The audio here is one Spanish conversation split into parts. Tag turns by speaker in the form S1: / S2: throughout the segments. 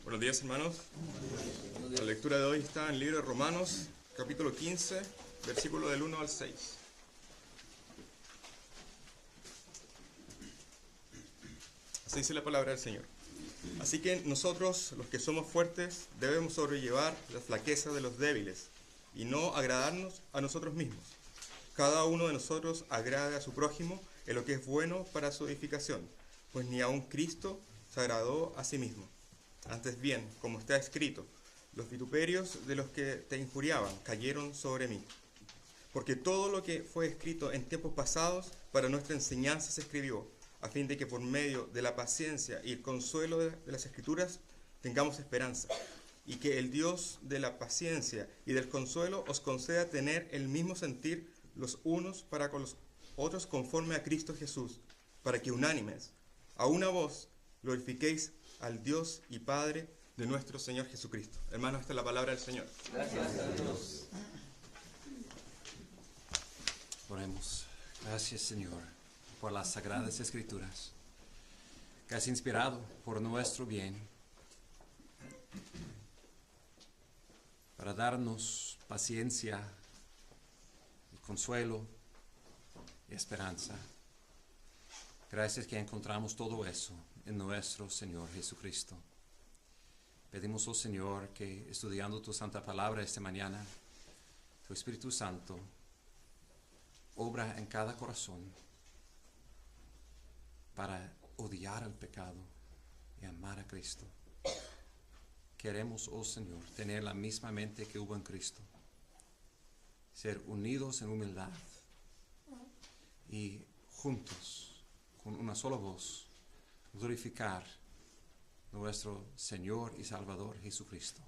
S1: Buenos días, hermanos. La lectura de hoy está en el libro de Romanos, capítulo 15, versículo del 1 al 6. Así dice la palabra del Señor. Así que nosotros, los que somos fuertes, debemos sobrellevar la flaqueza de los débiles y no agradarnos a nosotros mismos. Cada uno de nosotros agrade a su prójimo en lo que es bueno para su edificación, pues ni aun Cristo se agradó a sí mismo. Antes bien, como está escrito, los vituperios de los que te injuriaban cayeron sobre mí. Porque todo lo que fue escrito en tiempos pasados para nuestra enseñanza se escribió, a fin de que por medio de la paciencia y el consuelo de las Escrituras tengamos esperanza, y que el Dios de la paciencia y del consuelo os conceda tener el mismo sentir los unos para con los otros conforme a Cristo Jesús, para que unánimes, a una voz, glorifiquéis al Dios y Padre de nuestro Señor Jesucristo. Hermanos, esta es la palabra del Señor.
S2: Gracias a Dios. Oremos. Gracias, Señor, por las sagradas Escrituras que has inspirado por nuestro bien, para darnos paciencia y consuelo y esperanza. Gracias que encontramos todo eso en nuestro Señor Jesucristo. Pedimos, oh Señor, que estudiando tu santa palabra esta mañana, tu Espíritu Santo obra en cada corazón para odiar el pecado y amar a Cristo. Queremos, oh Señor, tener la misma mente que hubo en Cristo, ser unidos en humildad y juntos, con una sola voz, glorificar nuestro Señor y Salvador Jesucristo.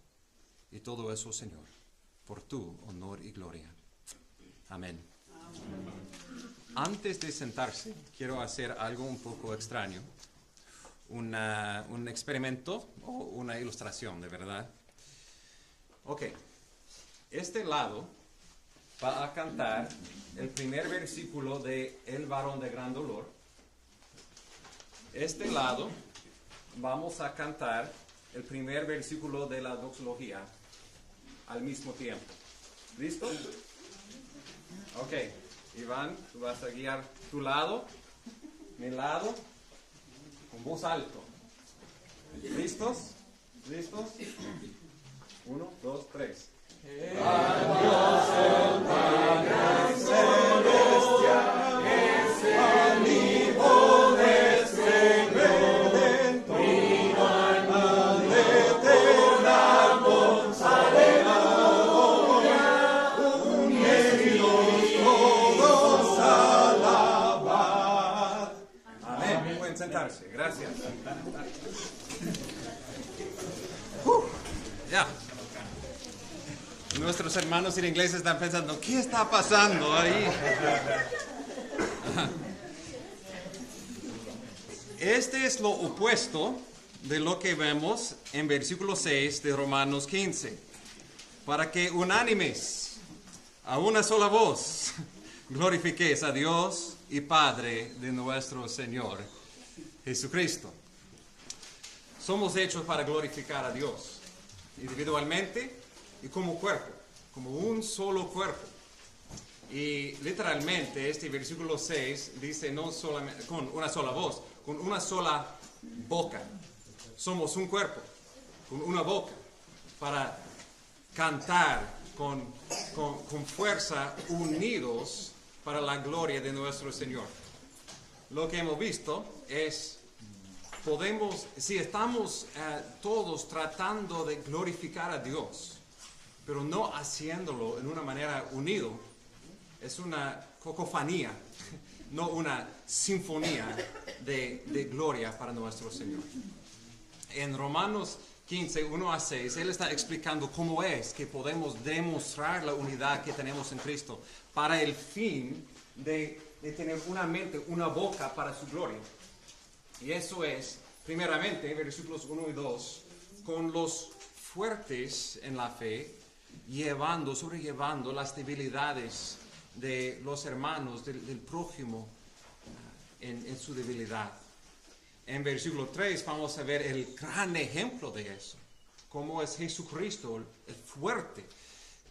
S2: Y todo eso, Señor, por tu honor y gloria. Amén. Antes de sentarse, quiero hacer algo un poco extraño. Un experimento o una ilustración, de verdad. Ok. Este lado va a cantar el primer versículo de El varón de gran dolor. Este lado vamos a cantar el primer versículo de la doxología al mismo tiempo. ¿Listo? Ok. Iván, tú vas a guiar tu lado, mi lado, con voz alto. ¿Listos? ¿Listos? 1, 2, 3. Adiós el Padre celestial, es amigo de este Redentor, vino al mundo eterna con aleluya, unidos todos alabad. Amén. Pueden sentarse. Gracias. Ya. Nuestros hermanos en inglés están pensando, ¿qué está pasando ahí? Este es lo opuesto de lo que vemos en versículo 6 de Romanos 15. Para que unánimes, a una sola voz, glorifiquéis a Dios y Padre de nuestro Señor Jesucristo. Somos hechos para glorificar a Dios, individualmente y como cuerpo, como un solo cuerpo. Y literalmente este versículo 6 dice no solamente con una sola voz, con una sola boca. Somos un cuerpo, con una boca, para cantar con fuerza, unidos para la gloria de nuestro Señor. Lo que hemos visto es, si estamos todos tratando de glorificar a Dios, pero no haciéndolo en una manera unido, es una cacofonía, no una sinfonía de gloria para nuestro Señor. En Romanos 15, 1 a 6, él está explicando cómo es que podemos demostrar la unidad que tenemos en Cristo para el fin de tener una mente, una boca para su gloria. Y eso es, primeramente, versículos 1 y 2, con los fuertes en la fe, sobrellevando las debilidades de los hermanos, del prójimo en su debilidad. en versículo 3 vamos a ver el gran ejemplo de eso. Cómo es Jesucristo el fuerte,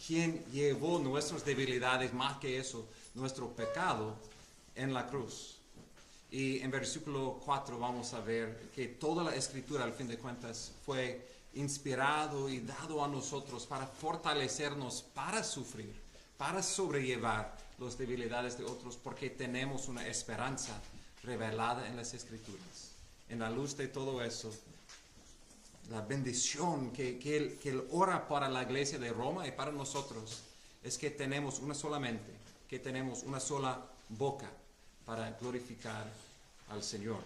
S2: quien llevó nuestras debilidades, más que eso, nuestro pecado en la cruz. Y en versículo 4 vamos a ver que toda la escritura, al fin de cuentas, fue inspirado y dado a nosotros para fortalecernos, para sufrir, para sobrellevar las debilidades de otros, porque tenemos una esperanza revelada en las escrituras. En la luz de todo eso, la bendición que él ora para la iglesia de Roma y para nosotros es que tenemos una sola mente, que tenemos una sola boca para glorificar al Señor.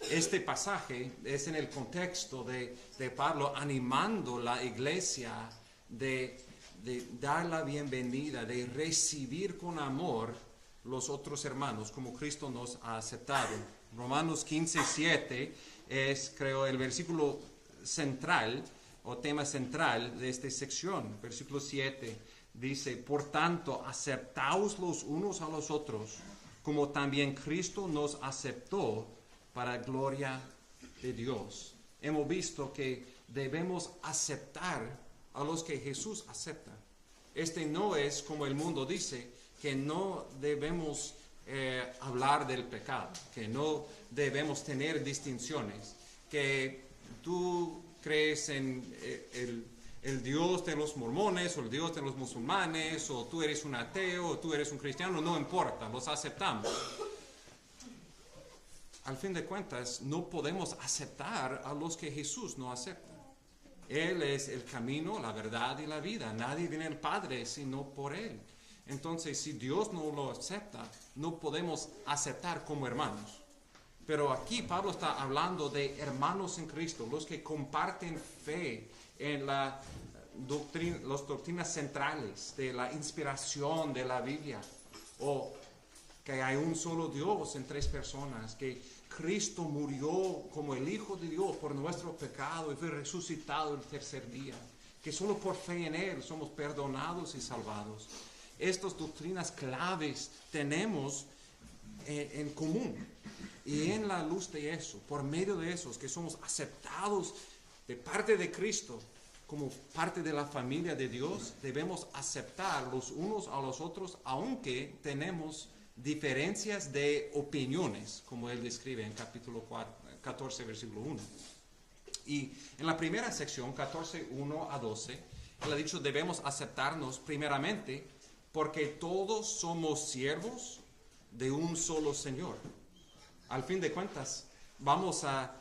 S2: Este pasaje es en el contexto de Pablo animando la iglesia de dar la bienvenida, de recibir con amor los otros hermanos como Cristo nos ha aceptado. Romanos 15:7 es, creo, el versículo central o tema central de esta sección. Versículo 7 dice: por tanto, aceptaos los unos a los otros, como también Cristo nos aceptó para gloria de Dios. Hemos visto que debemos aceptar a los que Jesús acepta. Este no es como el mundo dice, que no debemos hablar del pecado, que no debemos tener distinciones, que tú crees en el Dios de los mormones o el Dios de los musulmanes, o tú eres un ateo o tú eres un cristiano, no importa, los aceptamos. Al fin de cuentas, no podemos aceptar a los que Jesús no acepta. Él es el camino, la verdad y la vida. Nadie viene al Padre sino por Él. Entonces, si Dios no lo acepta, no podemos aceptar como hermanos. Pero aquí Pablo está hablando de hermanos en Cristo, los que comparten fe en las doctrinas centrales de la inspiración de la Biblia, o que hay un solo Dios en tres personas, que Cristo murió como el Hijo de Dios por nuestro pecado y fue resucitado el tercer día, que solo por fe en Él somos perdonados y salvados. Estas doctrinas claves tenemos en común, y en la luz de eso, por medio de esos que somos aceptados de parte de Cristo como parte de la familia de Dios, debemos aceptar los unos a los otros, aunque tenemos diferencias de opiniones, como él describe en capítulo 14, versículo 1. Y en la primera sección, 14, 1 a 12, él ha dicho: debemos aceptarnos primeramente porque todos somos siervos de un solo Señor. Al fin de cuentas, vamos a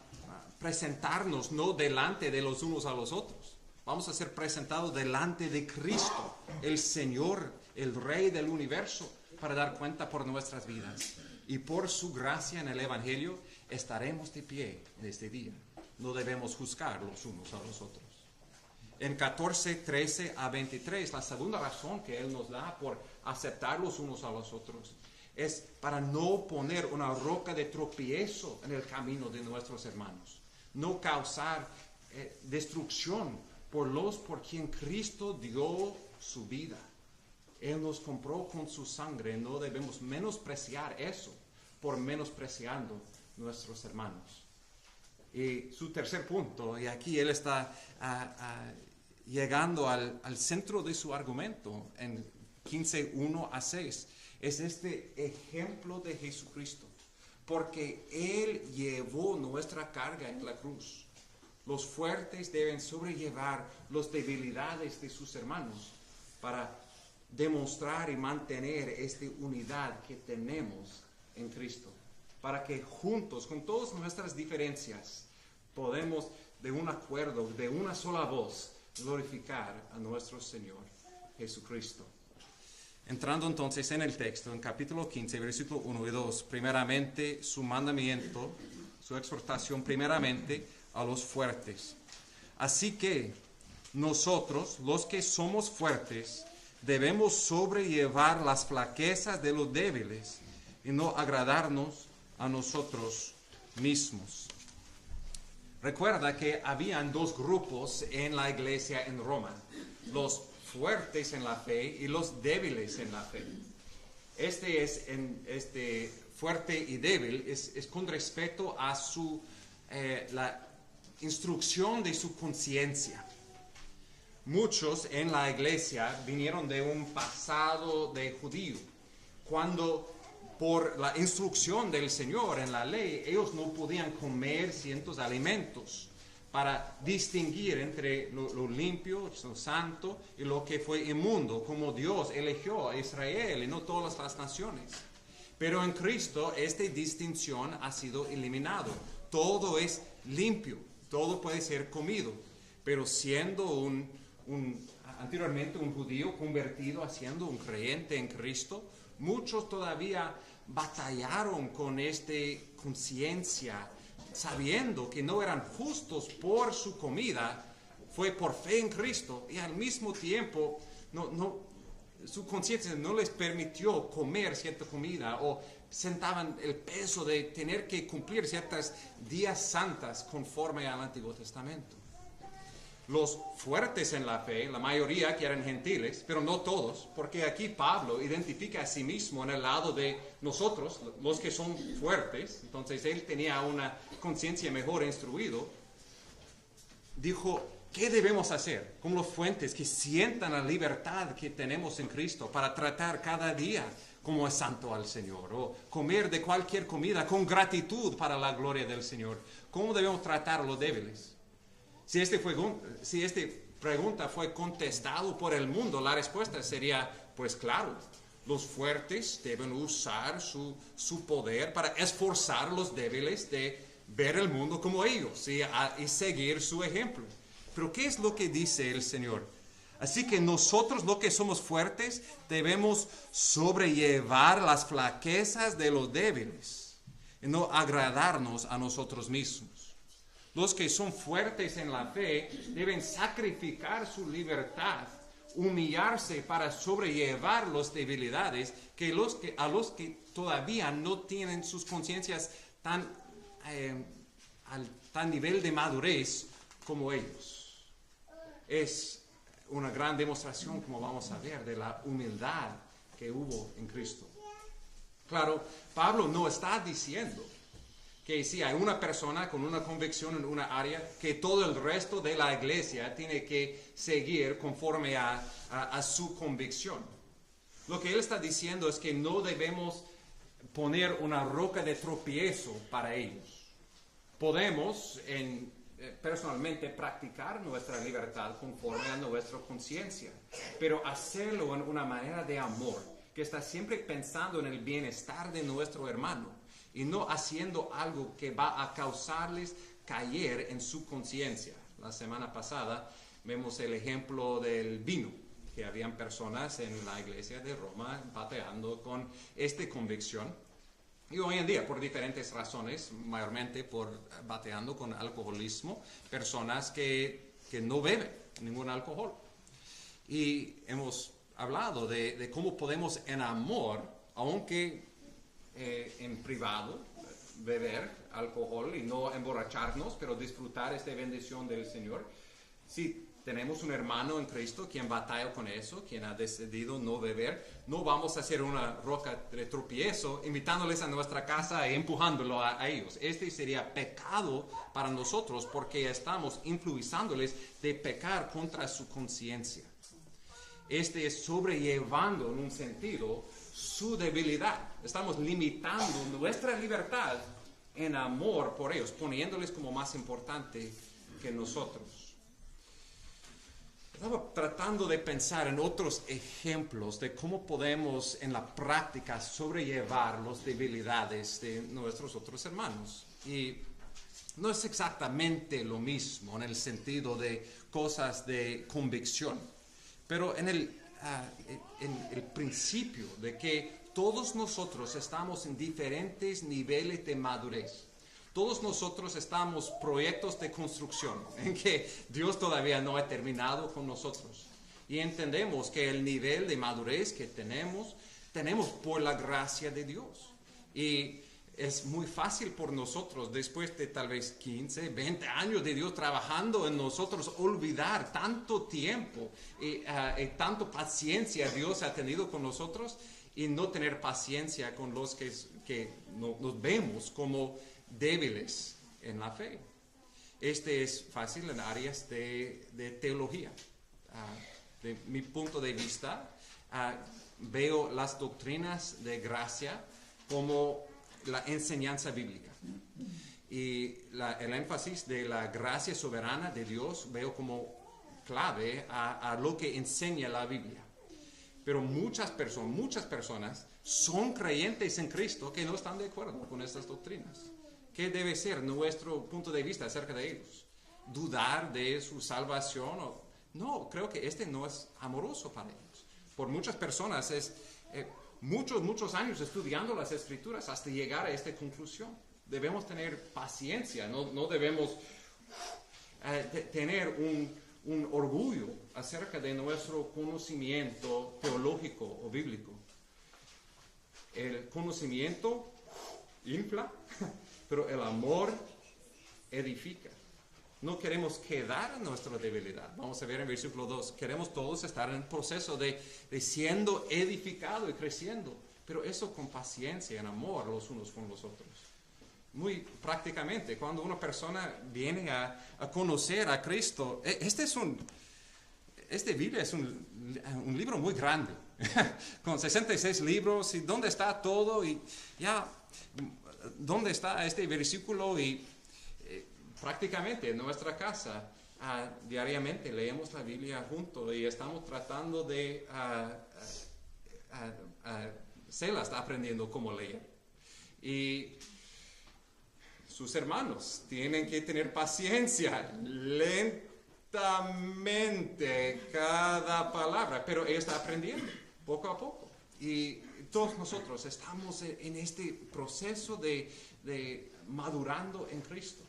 S2: presentarnos no delante de los unos a los otros. Vamos a ser presentados delante de Cristo, el Señor, el Rey del universo, para dar cuenta por nuestras vidas. Y por su gracia en el Evangelio estaremos de pie en este día. No debemos juzgar los unos a los otros. En 14, 13 a 23, la segunda razón que Él nos da por aceptar los unos a los otros es para no poner una roca de tropiezo en el camino de nuestros hermanos. No causar destrucción por quien Cristo dio su vida. Él nos compró con su sangre. No debemos menospreciar eso por menospreciando nuestros hermanos. Y su tercer punto, y aquí él está llegando al centro de su argumento en 15, 1 a 6, es este ejemplo de Jesucristo, porque Él llevó nuestra carga en la cruz. Los fuertes deben sobrellevar las debilidades de sus hermanos para demostrar y mantener esta unidad que tenemos en Cristo, para que juntos, con todas nuestras diferencias, podemos de un acuerdo, de una sola voz, glorificar a nuestro Señor Jesucristo. Entrando entonces en el texto, en capítulo 15, versículo 1 y 2, primeramente su mandamiento, su exhortación primeramente a los fuertes. Así que nosotros, los que somos fuertes, debemos sobrellevar las flaquezas de los débiles y no agradarnos a nosotros mismos. Recuerda que habían dos grupos en la iglesia en Roma: los fuertes en la fe y los débiles en la fe. Este fuerte y débil es con respecto a la instrucción de su conciencia. Muchos en la iglesia vinieron de un pasado de judío, cuando por la instrucción del Señor en la ley, ellos no podían comer ciertos alimentos para distinguir entre lo limpio, lo santo y lo que fue inmundo, como Dios eligió a Israel y no todas las naciones. Pero en Cristo esta distinción ha sido eliminado. Todo es limpio, todo puede ser comido, pero siendo anteriormente un judío convertido, siendo un creyente en Cristo, muchos todavía batallaron con esta conciencia, sabiendo que no eran justos por su comida. Fue por fe en Cristo y al mismo tiempo su conciencia no les permitió comer cierta comida, o sentaban el peso de tener que cumplir ciertas días santas conforme al Antiguo Testamento. Los fuertes en la fe, la mayoría que eran gentiles, pero no todos, porque aquí Pablo identifica a sí mismo en el lado de nosotros, los que son fuertes. Entonces él tenía una conciencia mejor instruido. Dijo, ¿qué debemos hacer como los fuertes que sientan la libertad que tenemos en Cristo para tratar cada día como es santo al Señor, o comer de cualquier comida con gratitud para la gloria del Señor? ¿Cómo debemos tratar a los débiles? Si esta pregunta fue contestado por el mundo, la respuesta sería, pues claro, los fuertes deben usar su poder para esforzar a los débiles de ver el mundo como ellos y seguir su ejemplo. Pero ¿qué es lo que dice el Señor? Así que nosotros, los que somos fuertes, debemos sobrellevar las flaquezas de los débiles y no agradarnos a nosotros mismos. Los que son fuertes en la fe deben sacrificar su libertad, humillarse para sobrellevar las debilidades a los que todavía no tienen sus conciencias tan nivel de madurez como ellos. Es una gran demostración, como vamos a ver, de la humildad que hubo en Cristo. Claro, Pablo no está diciendo que si hay una persona con una convicción en una área, que todo el resto de la iglesia tiene que seguir conforme a su convicción. Lo que él está diciendo es que no debemos poner una roca de tropiezo para ellos. Podemos personalmente practicar nuestra libertad conforme a nuestra conciencia, pero hacerlo en una manera de amor, que está siempre pensando en el bienestar de nuestro hermano, y no haciendo algo que va a causarles caer en su conciencia. La semana pasada vemos el ejemplo del vino, que habían personas en la iglesia de Roma bateando con esta convicción. Y hoy en día, por diferentes razones, mayormente por bateando con alcoholismo, personas que no beben ningún alcohol. Y hemos hablado de cómo podemos en amor, aunque en privado, beber alcohol y no emborracharnos, pero disfrutar esta bendición del Señor. Si tenemos un hermano en Cristo quien batalla con eso, quien ha decidido no beber, no vamos a hacer una roca de tropiezo invitándoles a nuestra casa e empujándolo a ellos. Este sería pecado para nosotros, porque estamos influenciándoles de pecar contra su conciencia. Este es sobrellevando en un sentido su debilidad. Estamos limitando nuestra libertad en amor por ellos, poniéndoles como más importante que nosotros. Estaba tratando de pensar en otros ejemplos de cómo podemos en la práctica sobrellevar las debilidades de nuestros otros hermanos. Y no es exactamente lo mismo en el sentido de cosas de convicción, pero en el principio de que todos nosotros estamos en diferentes niveles de madurez. Todos nosotros estamos proyectos de construcción en que Dios todavía no ha terminado con nosotros. Y entendemos que el nivel de madurez que tenemos por la gracia de Dios. Y es muy fácil por nosotros, después de tal vez 15, 20 años de Dios trabajando en nosotros, olvidar tanto tiempo y tanto paciencia Dios ha tenido con nosotros y no tener paciencia con los que nos vemos como débiles en la fe. Este es fácil en áreas de teología. De mi punto de vista, veo las doctrinas de gracia como la enseñanza bíblica. Y el énfasis de la gracia soberana de Dios veo como clave a lo que enseña la Biblia. Pero muchas personas son creyentes en Cristo que no están de acuerdo con estas doctrinas. ¿Qué debe ser nuestro punto de vista acerca de ellos? ¿Dudar de su salvación? No, creo que este no es amoroso para ellos. Por muchas personas es muchos años estudiando las Escrituras hasta llegar a esta conclusión. Debemos tener paciencia, no debemos tener un orgullo acerca de nuestro conocimiento teológico o bíblico. El conocimiento infla, pero el amor edifica. No queremos quedar en nuestra debilidad. Vamos a ver en versículo 2. Queremos todos estar en el proceso de siendo edificado y creciendo, pero eso con paciencia, en amor los unos con los otros. Muy prácticamente, cuando una persona viene a conocer a Cristo, este Biblia es un libro muy grande, con 66 libros, y dónde está todo, y ya, dónde está este versículo, y prácticamente en nuestra casa, diariamente leemos la Biblia juntos, y estamos tratando de, Sela está aprendiendo cómo leer, y sus hermanos tienen que tener paciencia, lentamente cada palabra, pero ella está aprendiendo poco a poco. Y todos nosotros estamos en este proceso de madurando en Cristo,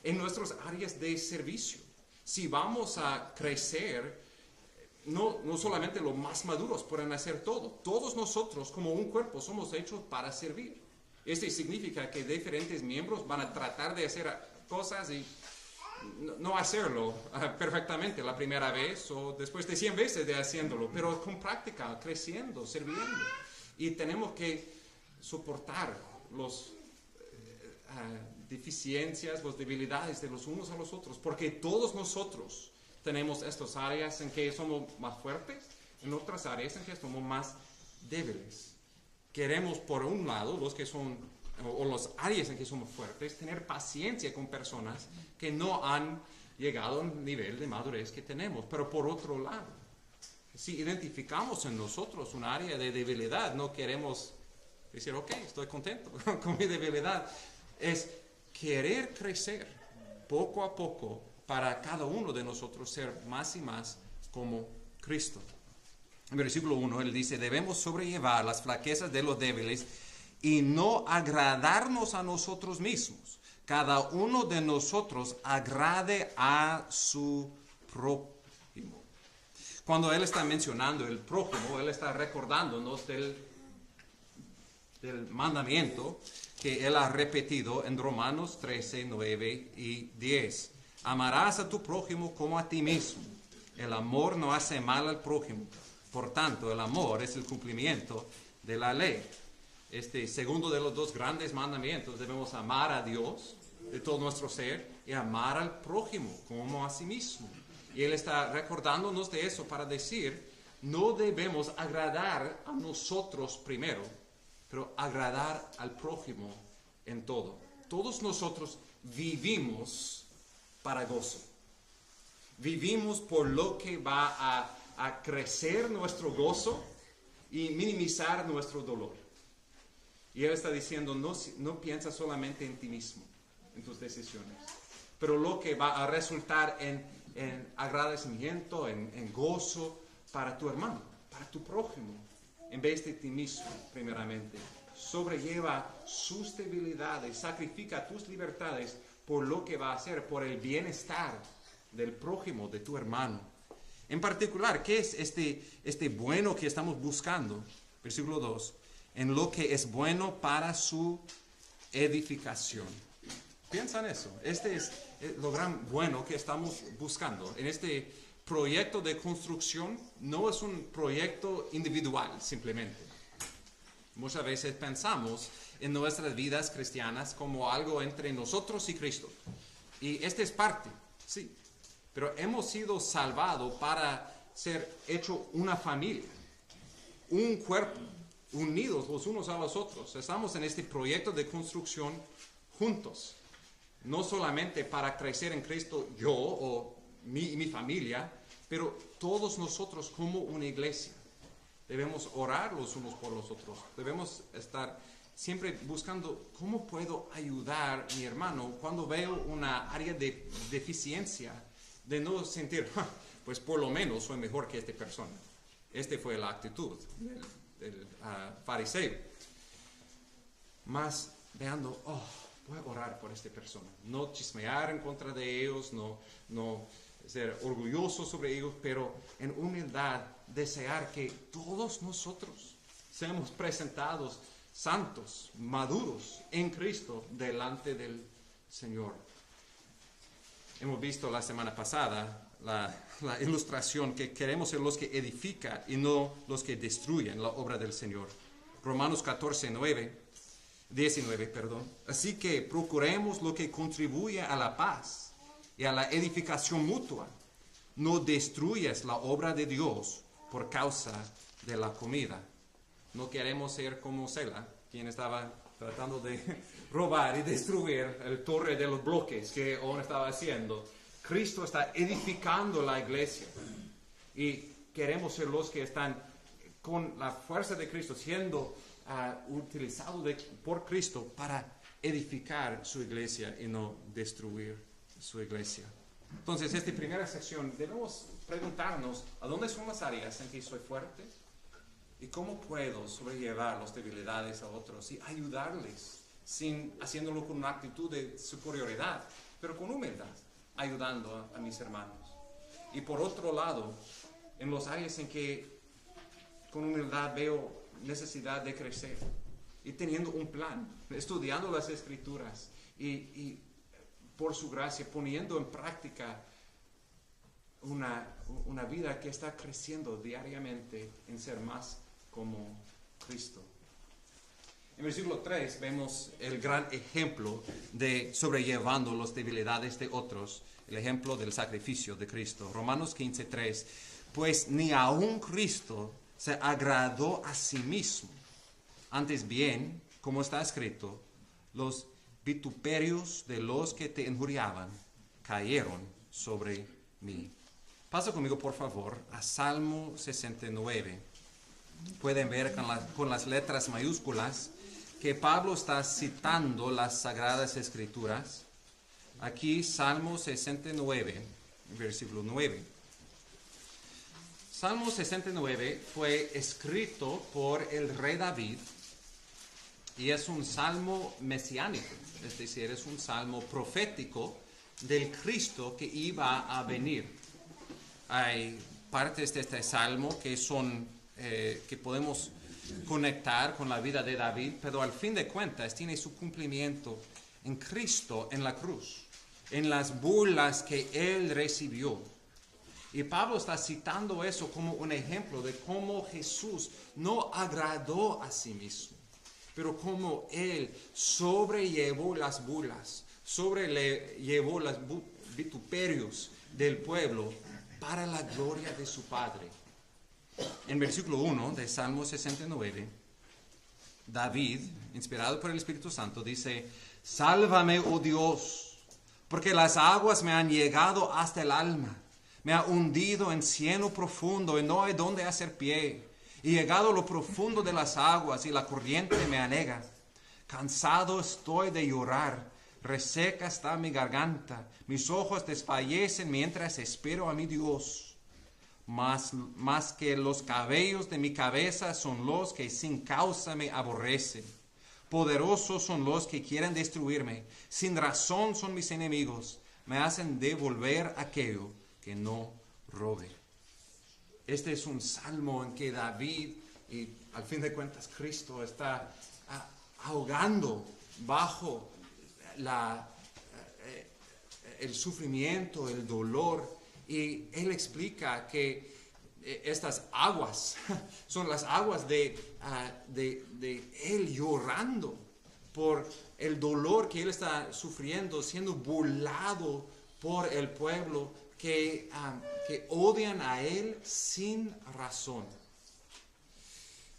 S2: en nuestras áreas de servicio. Si vamos a crecer, no solamente los más maduros pueden hacer todo. Todos nosotros como un cuerpo somos hechos para servir. Esto significa que diferentes miembros van a tratar de hacer cosas y no hacerlo perfectamente la primera vez o después de 100 veces de haciéndolo, pero con práctica, creciendo, sirviendo. Y tenemos que soportar las deficiencias, las debilidades de los unos a los otros, porque todos nosotros tenemos estas áreas en que somos más fuertes, en otras áreas en que somos más débiles. Queremos, por un lado, los que son, o las áreas en que somos fuertes, tener paciencia con personas que no han llegado al nivel de madurez que tenemos. Pero por otro lado, si identificamos en nosotros un área de debilidad, no queremos decir, ok, estoy contento con mi debilidad. Es querer crecer poco a poco para cada uno de nosotros ser más y más como Cristo. En versículo 1, él dice, debemos sobrellevar las flaquezas de los débiles y no agradarnos a nosotros mismos. Cada uno de nosotros agrade a su prójimo. Cuando él está mencionando el prójimo, él está recordándonos del mandamiento que él ha repetido en Romanos 13, 9 y 10. Amarás a tu prójimo como a ti mismo. El amor no hace mal al prójimo. Por tanto, el amor es el cumplimiento de la ley. Este segundo de los dos grandes mandamientos, debemos amar a Dios de todo nuestro ser y amar al prójimo como a sí mismo. Y él está recordándonos de eso para decir, no debemos agradar a nosotros primero, pero agradar al prójimo en todo. Todos nosotros vivimos para gozo. Vivimos por lo que va a crecer nuestro gozo y minimizar nuestro dolor. Y él está diciendo, no piensa solamente en ti mismo, en tus decisiones, pero lo que va a resultar en agradecimiento, en gozo para tu hermano, para tu prójimo, en vez de ti mismo, primeramente. Sobrelleva sus debilidades, sacrifica tus libertades por lo que va a hacer, por el bienestar del prójimo, de tu hermano. En particular, ¿qué es este bueno que estamos buscando? Versículo 2. En lo que es bueno para su edificación. Piensa en eso. Este es lo gran bueno que estamos buscando. En este proyecto de construcción no es un proyecto individual simplemente. Muchas veces pensamos en nuestras vidas cristianas como algo entre nosotros y Cristo. Y esta es parte, sí. Pero hemos sido salvados para ser hecho una familia, un cuerpo, unidos los unos a los otros. Estamos en este proyecto de construcción juntos. No solamente para crecer en Cristo yo o mi familia, pero todos nosotros como una iglesia. Debemos orar los unos por los otros. Debemos estar siempre buscando cómo puedo ayudar a mi hermano cuando veo una área de deficiencia, de no sentir, pues por lo menos soy mejor que esta persona. Esta fue la actitud del fariseo. Más veando, voy a orar por esta persona. No chismear en contra de ellos, no ser orgulloso sobre ellos, pero en humildad desear que todos nosotros seamos presentados santos, maduros en Cristo delante del Señor. Hemos visto la semana pasada la ilustración que queremos ser los que edifican y no los que destruyen la obra del Señor. Romanos 19. Así que procuremos lo que contribuye a la paz y a la edificación mutua. No destruyas la obra de Dios por causa de la comida. No queremos ser como Sela, quien estaba tratando de robar y destruir el torre de los bloques que aún estaba haciendo. Cristo está edificando la iglesia y queremos ser los que están con la fuerza de Cristo siendo utilizados por Cristo para edificar su iglesia y no destruir su iglesia. Entonces, esta primera sección debemos preguntarnos ¿a dónde son las áreas en que soy fuerte? ¿Y cómo puedo sobrellevar las debilidades a otros y ayudarles haciéndolo con una actitud de superioridad, pero con humildad, ayudando a mis hermanos? Y por otro lado, en las áreas en que con humildad veo necesidad de crecer y teniendo un plan, estudiando las Escrituras y por su gracia poniendo en práctica una vida que está creciendo diariamente en ser más como Cristo. En versículo 3 vemos el gran ejemplo de sobrellevando las debilidades de otros, el ejemplo del sacrificio de Cristo. Romanos 15:3, pues ni aun Cristo se agradó a sí mismo. Antes bien, como está escrito, los vituperios de los que te injuriaban cayeron sobre mí. Pasa conmigo, por favor, a Salmo 69. Pueden ver con las letras mayúsculas que Pablo está citando las Sagradas Escrituras. Aquí, Salmo 69, versículo 9. Salmo 69 fue escrito por el rey David y es un salmo mesiánico, es decir, es un salmo profético del Cristo que iba a venir. Hay partes de este salmo que que podemos conectar con la vida de David, pero al fin de cuentas tiene su cumplimiento en Cristo en la cruz, en las burlas que él recibió. Y Pablo está citando eso como un ejemplo de cómo Jesús no agradó a sí mismo, pero cómo él sobrellevó las burlas, sobrellevó los vituperios del pueblo para la gloria de su Padre. En versículo 1 de Salmo 69, David, inspirado por el Espíritu Santo, dice: sálvame, oh Dios, porque las aguas me han llegado hasta el alma. Me ha hundido en cieno profundo y no hay donde hacer pie. He llegado a lo profundo de las aguas y la corriente me anega. Cansado estoy de llorar, reseca está mi garganta. Mis ojos desfallecen mientras espero a mi Dios. Más que los cabellos de mi cabeza son los que sin causa me aborrecen. Poderosos son los que quieren destruirme. Sin razón son mis enemigos. Me hacen devolver aquello que no robe. Este es un salmo en que David, y al fin de cuentas Cristo, está ahogando bajo el sufrimiento, el dolor, y él explica que estas aguas son las aguas de Él llorando por el dolor que Él está sufriendo, siendo burlado por el pueblo que odian a Él sin razón.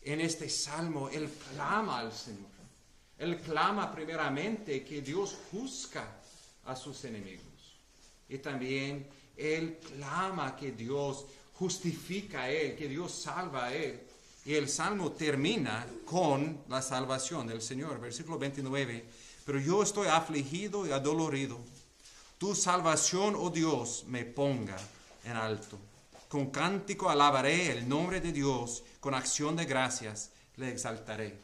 S2: En este salmo, Él clama al Señor. Él clama primeramente que Dios juzga a sus enemigos. Y también Él clama que Dios justifica a Él, que Dios salva a Él. Y el salmo termina con la salvación del Señor. Versículo 29. Pero yo estoy afligido y adolorido. Tu salvación, oh Dios, me ponga en alto. Con cántico alabaré el nombre de Dios, con acción de gracias le exaltaré.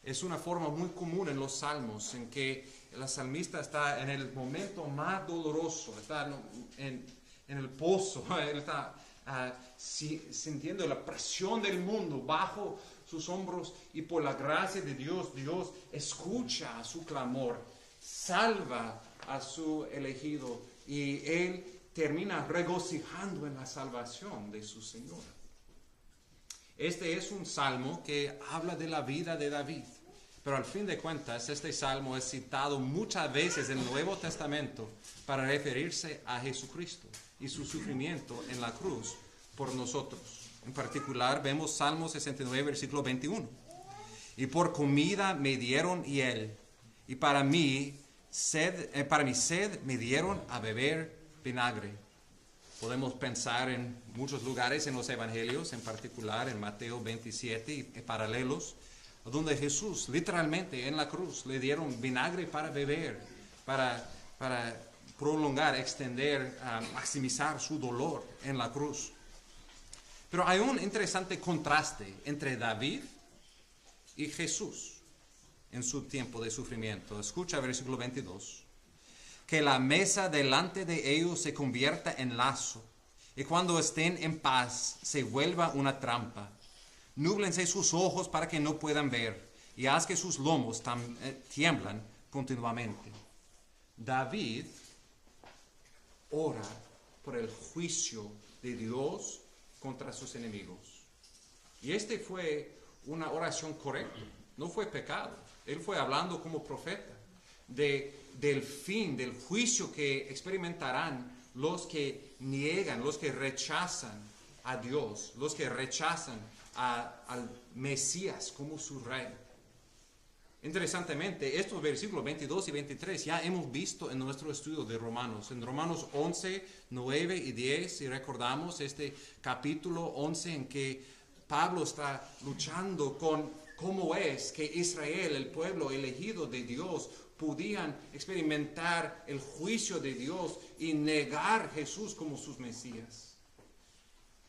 S2: Es una forma muy común en los salmos en que el salmista está en el momento más doloroso, está en el pozo, él está sintiendo la presión del mundo bajo sus hombros, y por la gracia de Dios, Dios escucha su clamor, salva a su elegido, y él termina regocijando en la salvación de su Señor. Este es un salmo que habla de la vida de David, pero al fin de cuentas este salmo es citado muchas veces en el Nuevo Testamento para referirse a Jesucristo y su sufrimiento en la cruz por nosotros. En particular vemos Salmo 69, versículo 21. Y por comida me dieron hiel, y para mi sed me dieron a beber vinagre. Podemos pensar en muchos lugares en los evangelios, en particular en Mateo 27 y paralelos, donde Jesús literalmente en la cruz le dieron vinagre para beber, para prolongar, extender, maximizar su dolor en la cruz. Pero hay un interesante contraste entre David y Jesús en su tiempo de sufrimiento. Escucha el versículo 22. Que la mesa delante de ellos se convierta en lazo, y cuando estén en paz se vuelva una trampa. Núblense sus ojos para que no puedan ver, y haz que sus lomos tiemblan continuamente. David ora por el juicio de Dios contra sus enemigos. Y este fue una oración correcta, no fue pecado. Él fue hablando como profeta del fin, del juicio que experimentarán los que niegan, los que rechazan a Dios, los que rechazan al Mesías como su rey. Interesantemente, estos versículos 22 y 23 ya hemos visto en nuestro estudio de Romanos. En Romanos 11, 9 y 10, si recordamos este capítulo 11 en que Pablo está luchando con cómo es que Israel, el pueblo elegido de Dios, podían experimentar el juicio de Dios y negar a Jesús como sus Mesías.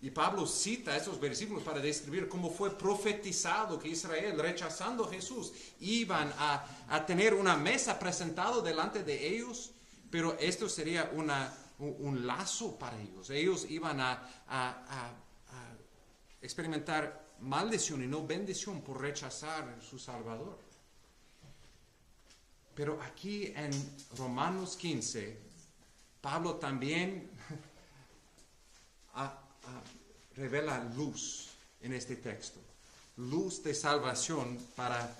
S2: Y Pablo cita esos versículos para describir cómo fue profetizado que Israel, rechazando a Jesús, iban a tener una mesa presentada delante de ellos, pero esto sería un lazo para ellos. Ellos iban a experimentar maldición y no bendición por rechazar a su Salvador. Pero aquí en Romanos 15, Pablo también revela luz en este texto. Luz de salvación para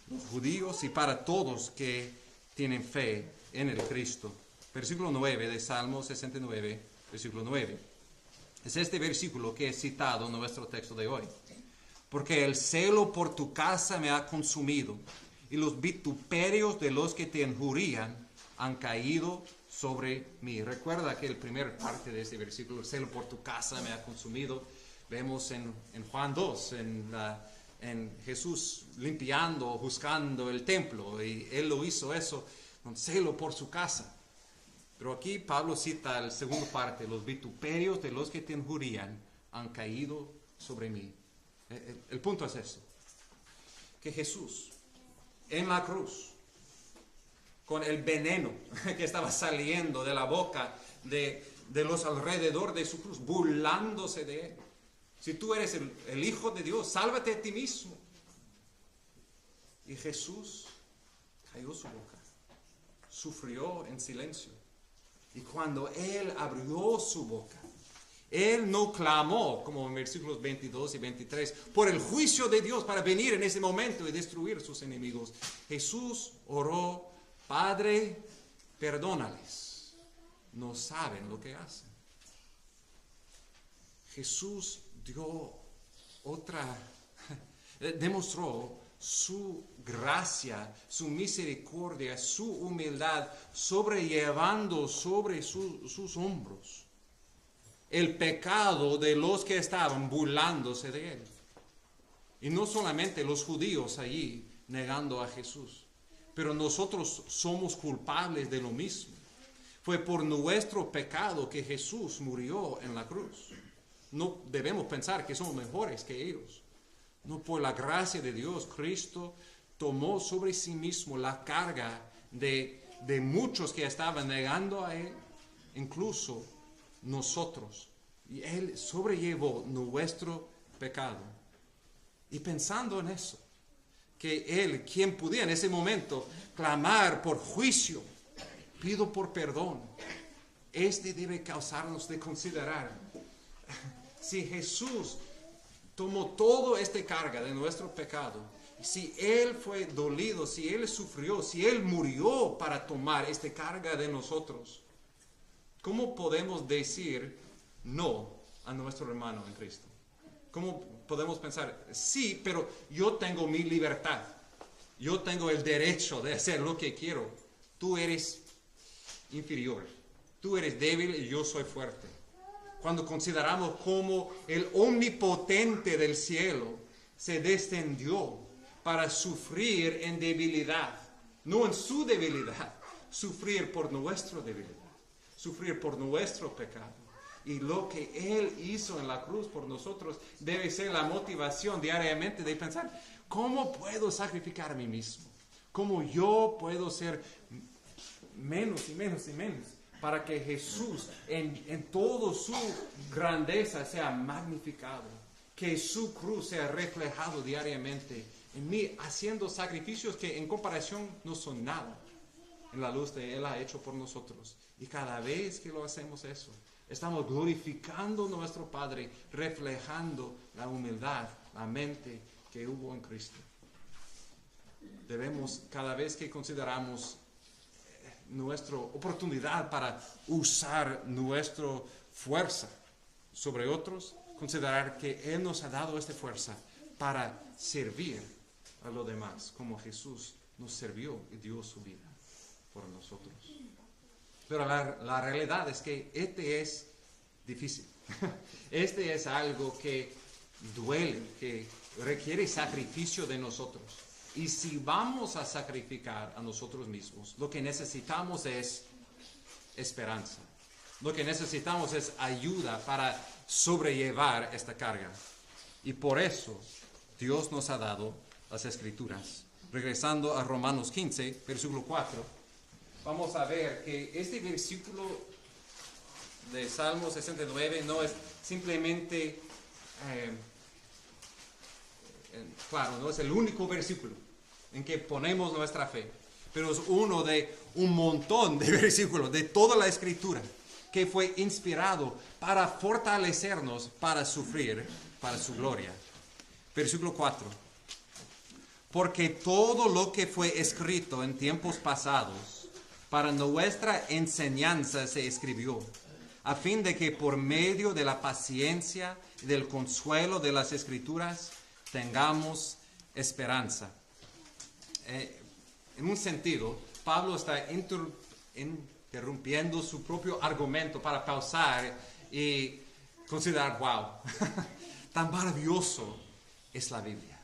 S2: los judíos y para todos que tienen fe en el Cristo. Versículo 9 de Salmo 69, versículo 9. Es este versículo que es citado en nuestro texto de hoy. Porque el celo por tu casa me ha consumido, y los vituperios de los que te injurían han caído sobre mí. Recuerda que el primer parte de este versículo, el celo por tu casa me ha consumido. Vemos en Juan 2, en Jesús limpiando, juzgando el templo, y él lo hizo eso con celo por su casa. Pero aquí Pablo cita la segunda parte, los vituperios de los que te injurían han caído sobre mí. El punto es eso, que Jesús en la cruz, con el veneno que estaba saliendo de la boca de los alrededor de su cruz, burlándose de él. Si tú eres el Hijo de Dios, sálvate a ti mismo. Y Jesús cayó su boca, sufrió en silencio. Y cuando él abrió su boca Él no clamó, como en versículos 22 y 23, por el juicio de Dios para venir en ese momento y destruir a sus enemigos. Jesús oró, Padre, perdónales, no saben lo que hacen. Jesús demostró su gracia, su misericordia, su humildad, sobrellevando sobre sus hombros el pecado de los que estaban burlándose de él. Y no solamente los judíos allí negando a Jesús, pero nosotros somos culpables de lo mismo. Fue por nuestro pecado que Jesús murió en la cruz. No debemos pensar que somos mejores que ellos. No, por la gracia de Dios, Cristo tomó sobre sí mismo la carga de muchos que estaban negando a Él, incluso nosotros. Y Él sobrellevó nuestro pecado. Y pensando en eso, que Él, quien podía en ese momento clamar por juicio, pido por perdón, debe causarnos de considerar, si Jesús tomó toda esta carga de nuestro pecado, si Él fue dolido, si Él sufrió, si Él murió para tomar esta carga de nosotros, ¿cómo podemos decir no a nuestro hermano en Cristo? ¿Cómo podemos pensar, sí, pero yo tengo mi libertad, yo tengo el derecho de hacer lo que quiero, tú eres inferior, tú eres débil y yo soy fuerte? Cuando consideramos cómo el omnipotente del cielo se descendió para sufrir en debilidad, no en su debilidad, sufrir por nuestra debilidad, sufrir por nuestro pecado. Y lo que Él hizo en la cruz por nosotros debe ser la motivación diariamente de pensar, ¿cómo puedo sacrificar a mí mismo? ¿Cómo yo puedo ser menos y menos y menos para que Jesús en toda su grandeza sea magnificado? Que su cruz sea reflejado diariamente en mí, haciendo sacrificios que en comparación no son nada en la luz de Él ha hecho por nosotros. Y cada vez que lo hacemos eso, estamos glorificando a nuestro Padre, reflejando la humildad, la mente que hubo en Cristo. Debemos, cada vez que consideramos nuestra oportunidad para usar nuestra fuerza sobre otros, considerar que Él nos ha dado esta fuerza para servir a los demás, como Jesús nos sirvió y dio su vida por nosotros. Pero la realidad es que este es difícil. Este es algo que duele, que requiere sacrificio de nosotros. Y si vamos a sacrificar a nosotros mismos, lo que necesitamos es esperanza. Lo que necesitamos es ayuda para sobrellevar esta carga. Y por eso Dios nos ha dado las Escrituras. Regresando a Romanos 15, versículo 4, vamos a ver que este versículo de Salmo 69 no es simplemente, claro, no es el único versículo en que ponemos nuestra fe, pero es uno de un montón de versículos de toda la Escritura que fue inspirado para fortalecernos para sufrir para su gloria. Versículo 4. Porque todo lo que fue escrito en tiempos pasados para nuestra enseñanza se escribió, a fin de que por medio de la paciencia y del consuelo de las Escrituras tengamos esperanza. En un sentido, Pablo está interrumpiendo su propio argumento para pausar y considerar, wow, tan maravilloso es la Biblia.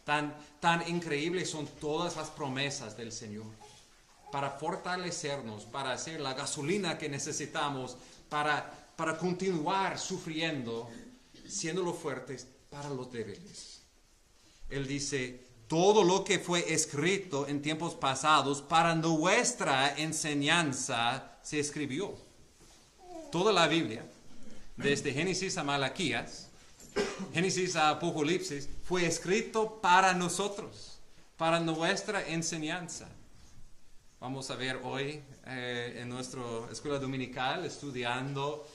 S2: Tan increíbles son todas las promesas del Señor para fortalecernos, para hacer la gasolina que necesitamos, para continuar sufriendo, siendo los fuertes para los débiles. Él dice, todo lo que fue escrito en tiempos pasados para nuestra enseñanza se escribió. Toda la Biblia, desde Génesis a Malaquías, Génesis a Apocalipsis, fue escrito para nosotros, para nuestra enseñanza. Vamos a ver hoy en nuestra escuela dominical, estudiando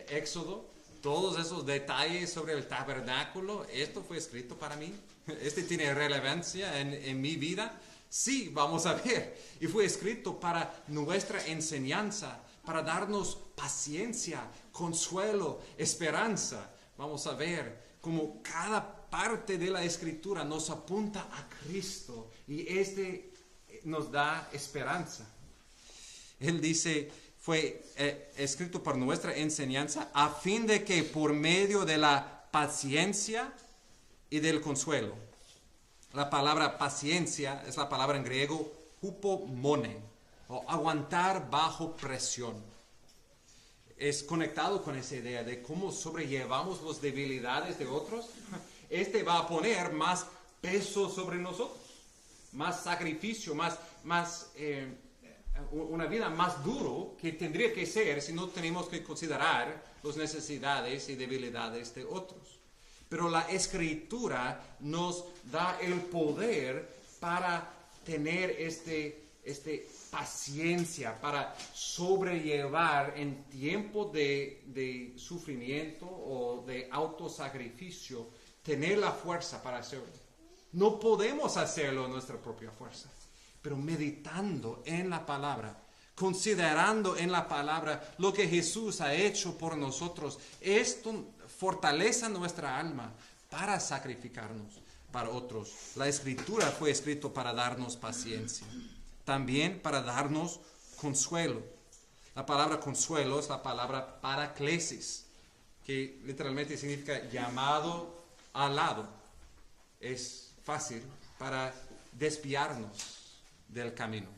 S2: Éxodo, todos esos detalles sobre el tabernáculo, esto fue escrito para mí, este tiene relevancia en mi vida. Sí, vamos a ver. Y fue escrito para nuestra enseñanza, para darnos paciencia, consuelo, esperanza. Vamos a ver cómo cada parte de la Escritura nos apunta a Cristo y este nos da esperanza. Él dice, fue escrito por nuestra enseñanza a fin de que por medio de la paciencia y del consuelo. La palabra paciencia es la palabra en griego hupomone, o aguantar bajo presión. Es conectado con esa idea de cómo sobrellevamos las debilidades de otros. Este va a poner más peso sobre nosotros, más sacrificio, una vida más duro que tendría que ser si no tenemos que considerar las necesidades y debilidades de otros. Pero la Escritura nos da el poder para tener paciencia, para sobrellevar en tiempo de sufrimiento o de autosacrificio, tener la fuerza para hacerlo. No podemos hacerlo en nuestra propia fuerza, pero meditando en la palabra, considerando en la palabra lo que Jesús ha hecho por nosotros, esto fortalece nuestra alma para sacrificarnos para otros. La Escritura fue escrita para darnos paciencia, también para darnos consuelo. La palabra consuelo es la palabra paraklesis, que literalmente significa llamado al lado. Es fácil para desviarnos del camino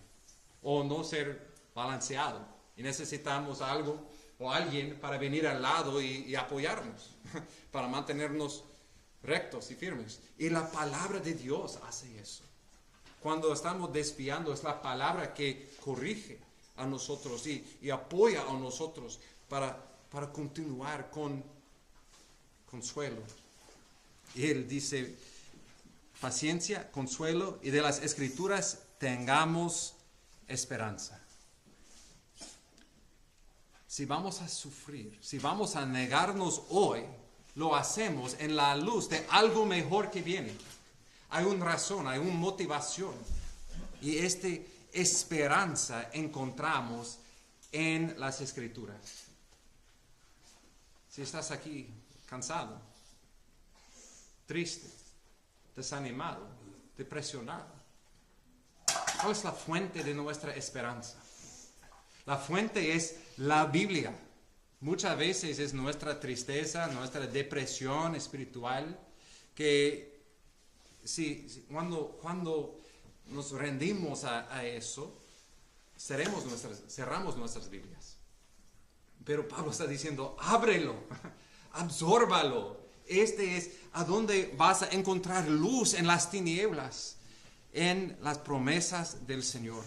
S2: o no ser balanceado. Y necesitamos algo o alguien para venir al lado y apoyarnos, para mantenernos rectos y firmes. Y la palabra de Dios hace eso. Cuando estamos desviando, es la palabra que corrige a nosotros y apoya a nosotros para continuar con consuelo. Y Él dice, paciencia, consuelo, y de las Escrituras tengamos esperanza. Si vamos a sufrir, si vamos a negarnos hoy, lo hacemos en la luz de algo mejor que viene. Hay una razón, hay una motivación. Y esta esperanza encontramos en las Escrituras. Si estás aquí cansado, triste, desanimado, depresionado, ¿cuál es la fuente de nuestra esperanza? La fuente es la Biblia. Muchas veces es nuestra tristeza, nuestra depresión espiritual, que cuando nos rendimos a eso, cerramos nuestras Biblias. Pero Pablo está diciendo, ábrelo, absórbalo. Este es a donde vas a encontrar luz en las tinieblas, en las promesas del Señor.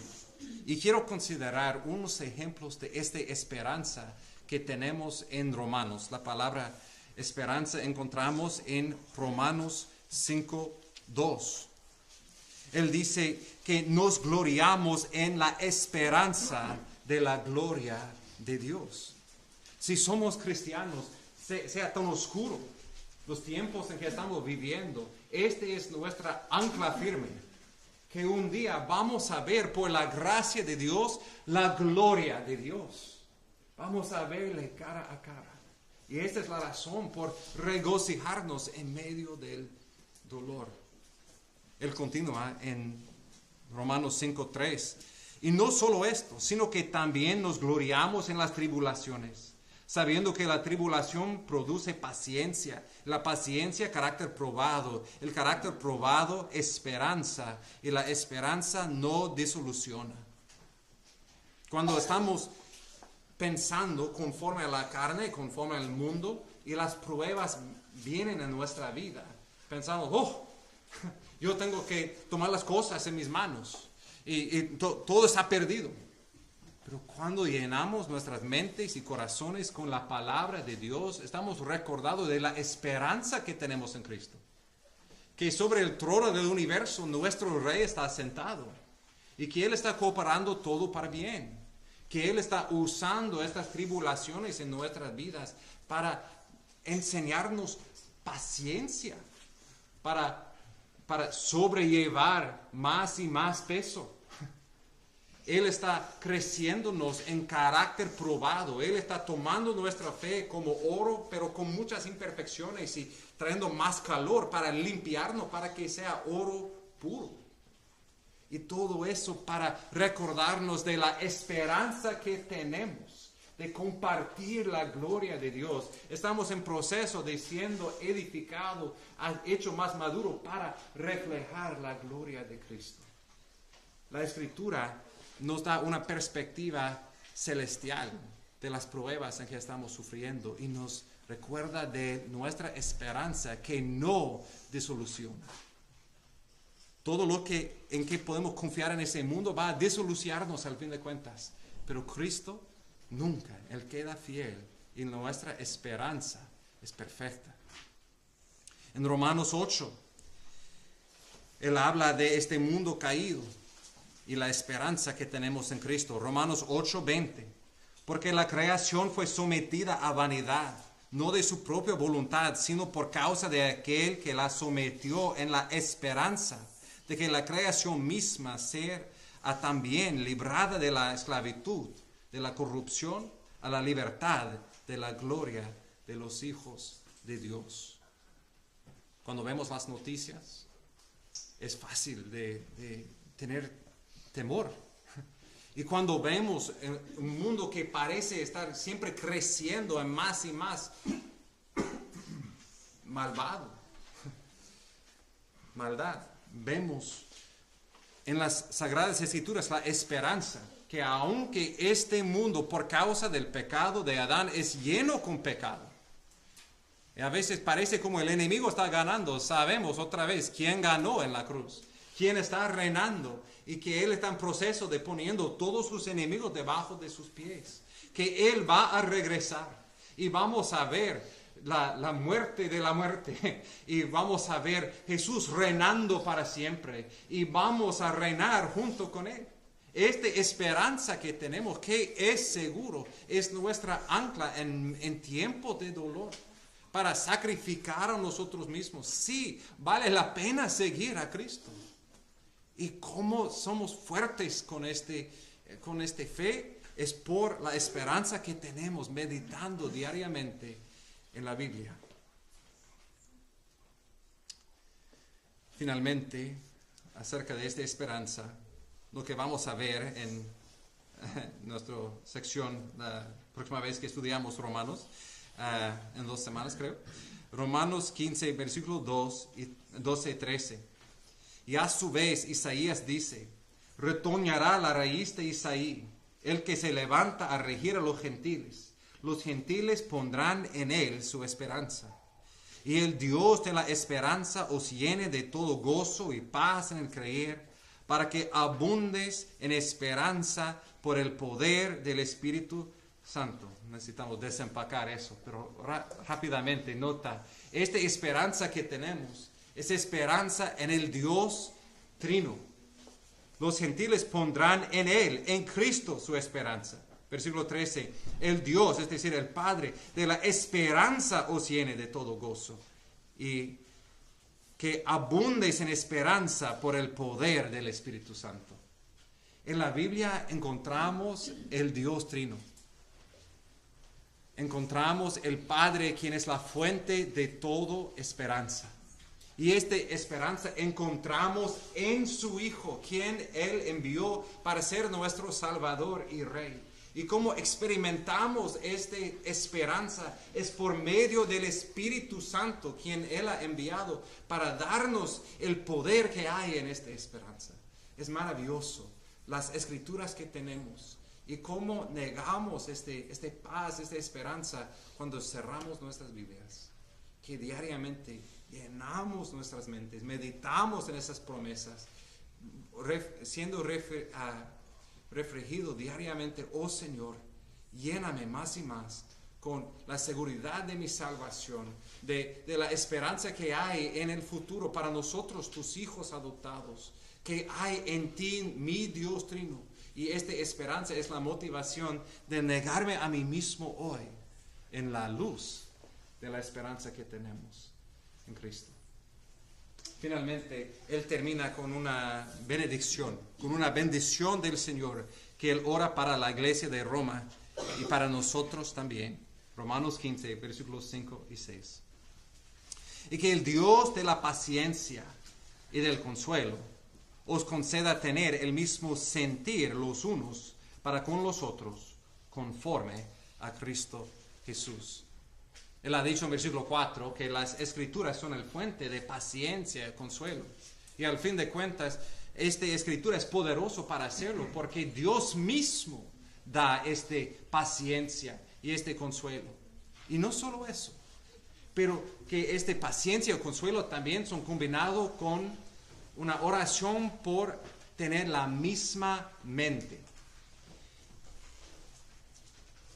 S2: Y quiero considerar unos ejemplos de esta esperanza que tenemos en Romanos. La palabra esperanza encontramos en Romanos 5:2. Él dice que nos gloriamos en la esperanza de la gloria de Dios. Si somos cristianos, sea tan oscuro los tiempos en que estamos viviendo, este es nuestra ancla firme, que un día vamos a ver por la gracia de Dios la gloria de Dios. Vamos a verle cara a cara. Y esta es la razón por regocijarnos en medio del dolor. Él continúa en Romanos 5:3. Y no solo esto, sino que también nos gloriamos en las tribulaciones, sabiendo que la tribulación produce paciencia, la paciencia carácter probado, el carácter probado esperanza, y la esperanza no desilusiona. Cuando estamos pensando conforme a la carne, conforme al mundo, y las pruebas vienen a nuestra vida, pensando, yo tengo que tomar las cosas en mis manos, y todo está perdido. Pero cuando llenamos nuestras mentes y corazones con la palabra de Dios, estamos recordados de la esperanza que tenemos en Cristo. Que sobre el trono del universo nuestro Rey está sentado y que Él está cooperando todo para bien. que Él está usando estas tribulaciones en nuestras vidas para enseñarnos paciencia, para sobrellevar más y más peso. Él está creciéndonos en carácter probado. Él está tomando nuestra fe como oro, pero con muchas imperfecciones y trayendo más calor para limpiarnos, para que sea oro puro. Y todo eso para recordarnos de la esperanza que tenemos, de compartir la gloria de Dios. Estamos en proceso de siendo edificado, hecho más maduro para reflejar la gloria de Cristo. La Escritura nos da una perspectiva celestial de las pruebas en que estamos sufriendo y nos recuerda de nuestra esperanza que no disoluciona. Todo lo en que podemos confiar en ese mundo va a disolucionarnos al fin de cuentas, pero Cristo nunca, Él queda fiel y nuestra esperanza es perfecta. En Romanos 8, Él habla de este mundo caído y la esperanza que tenemos en Cristo. Romanos 8:20. Porque la creación fue sometida a vanidad, no de su propia voluntad, sino por causa de aquel que la sometió, en la esperanza de que la creación misma sea también librada de la esclavitud, de la corrupción, a la libertad de la gloria de los hijos de Dios. Cuando vemos las noticias, es fácil de tener temor. Y cuando vemos un mundo que parece estar siempre creciendo en más y más maldad, vemos en las Sagradas Escrituras la esperanza que aunque este mundo por causa del pecado de Adán es lleno con pecado, y a veces parece como el enemigo está ganando, sabemos otra vez quién ganó en la cruz, quién está reinando y que Él está en proceso de poniendo todos sus enemigos debajo de sus pies, que Él va a regresar y vamos a ver la muerte de la muerte y vamos a ver Jesús reinando para siempre y vamos a reinar junto con Él. Esta esperanza que tenemos, que es seguro, es nuestra ancla en tiempo de dolor, para sacrificar a nosotros mismos. Sí, vale la pena seguir a Cristo. Y cómo somos fuertes con este fe, es por la esperanza que tenemos meditando diariamente en la Biblia. Finalmente, acerca de esta esperanza, lo que vamos a ver en nuestra sección la próxima vez que estudiamos Romanos, en 2 semanas creo, Romanos 15, versículo 12 y 13. Y a su vez Isaías dice, retoñará la raíz de Isaí, el que se levanta a regir a los gentiles pondrán en él su esperanza. Y el Dios de la esperanza os llene de todo gozo y paz en el creer, para que abundes en esperanza por el poder del Espíritu Santo. Necesitamos desempacar eso, pero rápidamente nota, esta esperanza que tenemos es esperanza en el Dios Trino. Los gentiles pondrán en Él, en Cristo, su esperanza. Versículo 13, el Dios, es decir, el Padre de la esperanza os llene de todo gozo y que abundes en esperanza por el poder del Espíritu Santo. En la Biblia encontramos el Dios Trino. Encontramos el Padre, quien es la fuente de toda esperanza. Y esta esperanza encontramos en su Hijo, quien Él envió para ser nuestro Salvador y Rey. Y cómo experimentamos esta esperanza es por medio del Espíritu Santo, quien Él ha enviado para darnos el poder que hay en esta esperanza. Es maravilloso las escrituras que tenemos y cómo negamos este paz, esta esperanza cuando cerramos nuestras Biblias. Que diariamente llenamos nuestras mentes, meditamos en esas promesas, siendo refrigido diariamente, oh Señor, lléname más y más con la seguridad de mi salvación, de la esperanza que hay en el futuro para nosotros, tus hijos adoptados, que hay en ti, mi Dios Trino, Y esta esperanza es la motivación de negarme a mí mismo hoy en la luz de la esperanza que tenemos en Cristo. Finalmente, él termina con una bendición, con una bendición del Señor, que él ora para la iglesia de Roma y para nosotros también. Romanos 15, versículos 5 y 6. Y que el Dios de la paciencia y del consuelo os conceda tener el mismo sentir los unos para con los otros, conforme a Cristo Jesús. Él ha dicho en versículo 4 que las escrituras son el fuente de paciencia y consuelo. Y al fin de cuentas, esta escritura es poderoso para hacerlo, porque Dios mismo da esta paciencia y este consuelo. Y no solo eso, pero que esta paciencia y consuelo también son combinados con una oración por tener la misma mente.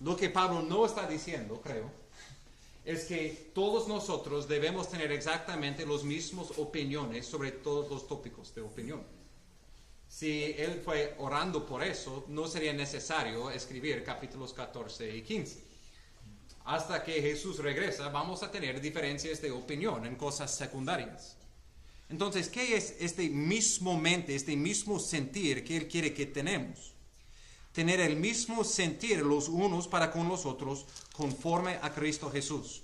S2: Lo que Pablo no está diciendo, creo, es que todos nosotros debemos tener exactamente las mismas opiniones sobre todos los tópicos de opinión. Si él fue orando por eso, no sería necesario escribir capítulos 14 y 15. Hasta que Jesús regresa, vamos a tener diferencias de opinión en cosas secundarias. Entonces, ¿qué es este mismo mente, este mismo sentir que él quiere que tenemos? Tener el mismo sentir los unos para con los otros conforme a Cristo Jesús.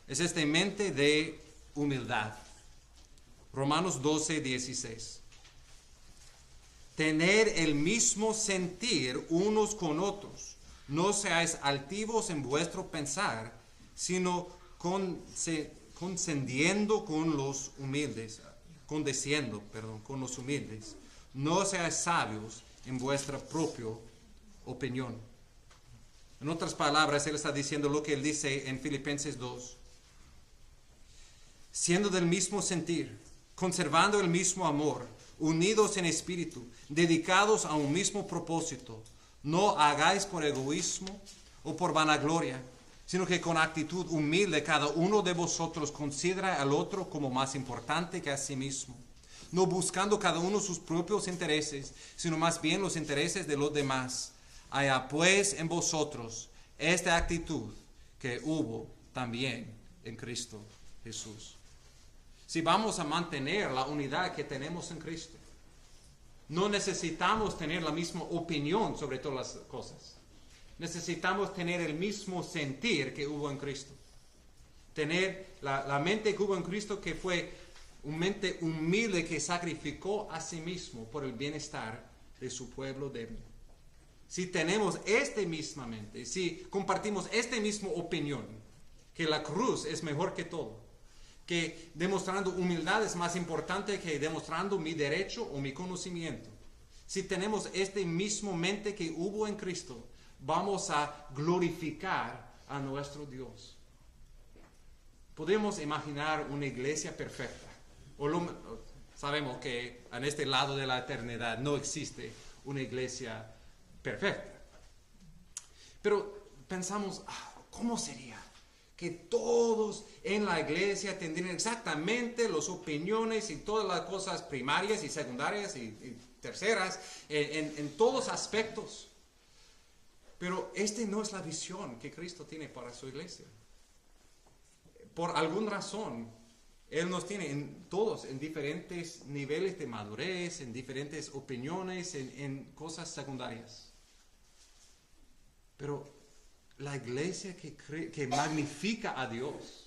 S2: Es esta mente de humildad. Romanos 12, 16. Tener el mismo sentir unos con otros. No seáis altivos en vuestro pensar, sino condescendiendo con los humildes. Con los humildes. No seáis sabios en vuestra propia opinión. En otras palabras, él está diciendo lo que él dice en Filipenses 2. Siendo del mismo sentir, conservando el mismo amor, unidos en espíritu, dedicados a un mismo propósito, no hagáis por egoísmo o por vanagloria, sino que con actitud humilde cada uno de vosotros considera al otro como más importante que a sí mismo, no buscando cada uno sus propios intereses, sino más bien los intereses de los demás. Haya pues en vosotros esta actitud que hubo también en Cristo Jesús. Si vamos a mantener la unidad que tenemos en Cristo, no necesitamos tener la misma opinión sobre todas las cosas. Necesitamos tener el mismo sentir que hubo en Cristo. Tener la mente que hubo en Cristo, que fue una mente humilde que sacrificó a sí mismo por el bienestar de su pueblo débil. Si tenemos esta misma mente, si compartimos esta misma opinión, que la cruz es mejor que todo, que demostrando humildad es más importante que demostrando mi derecho o mi conocimiento. Si tenemos esta misma mente que hubo en Cristo, vamos a glorificar a nuestro Dios. Podemos imaginar una iglesia perfecta. Sabemos que en este lado de la eternidad no existe una iglesia perfecta. Pero pensamos, ¿cómo sería que todos en la iglesia tendrían exactamente las opiniones y todas las cosas primarias y secundarias y terceras en todos aspectos? Pero esta no es la visión que Cristo tiene para su iglesia. Por alguna razón, Él nos tiene todos en diferentes niveles de madurez, en diferentes opiniones, en cosas secundarias. Pero la iglesia que magnifica a Dios,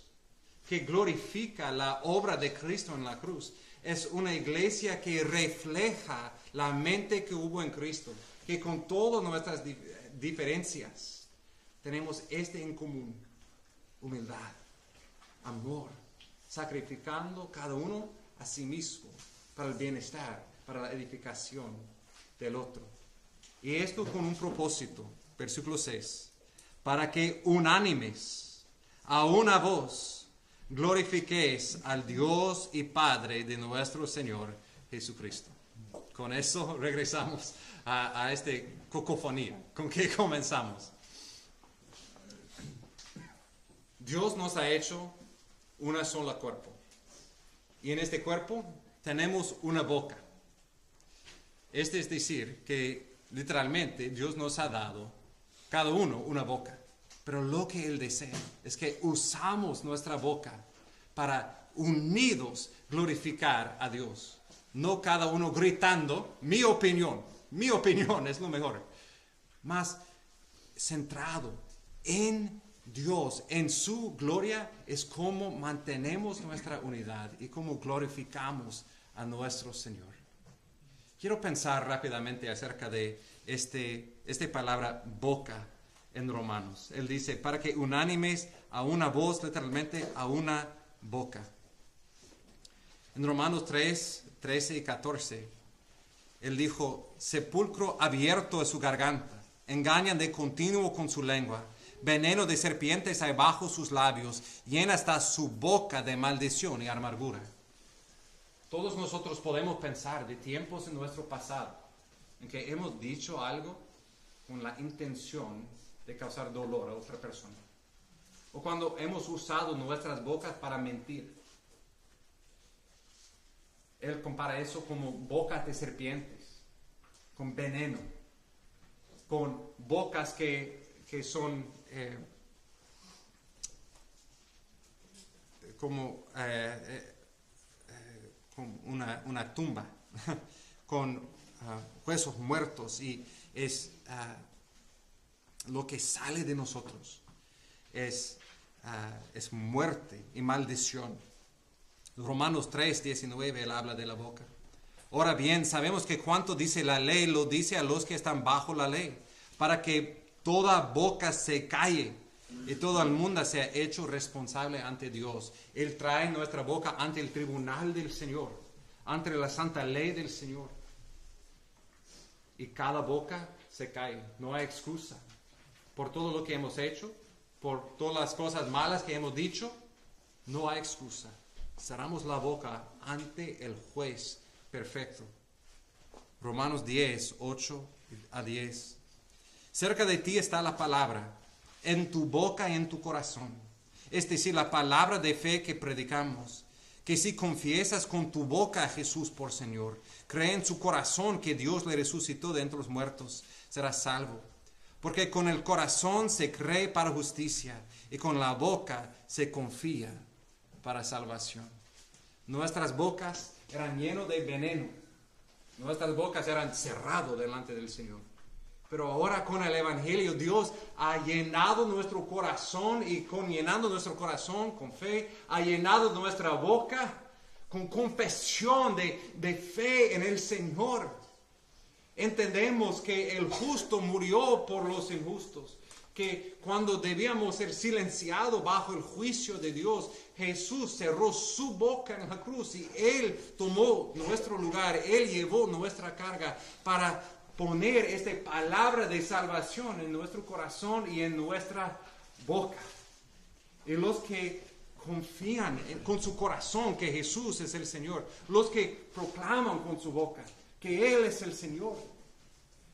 S2: que glorifica la obra de Cristo en la cruz, es una iglesia que refleja la mente que hubo en Cristo, que con todas nuestras diferencias tenemos en común: humildad, amor, sacrificando cada uno a sí mismo para el bienestar, para la edificación del otro. Y esto con un propósito, versículo 6, para que unánimes a una voz glorifiquéis al Dios y Padre de nuestro Señor Jesucristo. Con eso regresamos a esta cacofonía con que comenzamos. Dios nos ha hecho una sola cuerpo. Y en este cuerpo tenemos una boca. Es decir, que literalmente, Dios nos ha dado cada uno una boca. Pero lo que Él desea es que usamos nuestra boca para unidos glorificar a Dios. No cada uno gritando, mi opinión es lo mejor. Más centrado en Dios, en su gloria, es como mantenemos nuestra unidad y como glorificamos a nuestro Señor. Quiero pensar rápidamente acerca de esta palabra boca en Romanos. Él dice, para que unánimes a una voz, literalmente a una boca. En Romanos 3, 13 y 14, él dijo, sepulcro abierto es su garganta, engañan de continuo con su lengua, veneno de serpientes hay bajo sus labios, llena está su boca de maldición y amargura. Todos nosotros podemos pensar de tiempos en nuestro pasado en que hemos dicho algo con la intención de causar dolor a otra persona. O cuando hemos usado nuestras bocas para mentir. Él compara eso como bocas de serpientes, con veneno, con bocas que son como una tumba, con huesos muertos, y es lo que sale de nosotros es muerte y maldición. Romanos 3, 19, él habla de la boca. Ahora bien, sabemos que cuanto dice la ley, lo dice a los que están bajo la ley, para que toda boca se calle y todo el mundo sea hecho responsable ante Dios. Él trae nuestra boca ante el tribunal del Señor, ante la santa ley del Señor. Y cada boca se cae, no hay excusa. Por todo lo que hemos hecho, por todas las cosas malas que hemos dicho, no hay excusa. Cerramos la boca ante el juez perfecto. Romanos 10, 8 a 10. Cerca de ti está la palabra, en tu boca y en tu corazón. Es decir, la palabra de fe que predicamos. Que si confiesas con tu boca a Jesús por Señor, cree en su corazón que Dios le resucitó de entre los muertos, serás salvo. Porque con el corazón se cree para justicia y con la boca se confía para salvación. Nuestras bocas eran llenas de veneno. Nuestras bocas eran cerradas delante del Señor. Pero ahora con el Evangelio Dios ha llenado nuestro corazón, y llenando nuestro corazón con fe, ha llenado nuestra boca con confesión de fe en el Señor. Entendemos que el justo murió por los injustos, que cuando debíamos ser silenciados bajo el juicio de Dios, Jesús cerró su boca en la cruz y Él tomó nuestro lugar, Él llevó nuestra carga para poner esta palabra de salvación en nuestro corazón y en nuestra boca. Y los que confían con su corazón que Jesús es el Señor, los que proclaman con su boca que Él es el Señor,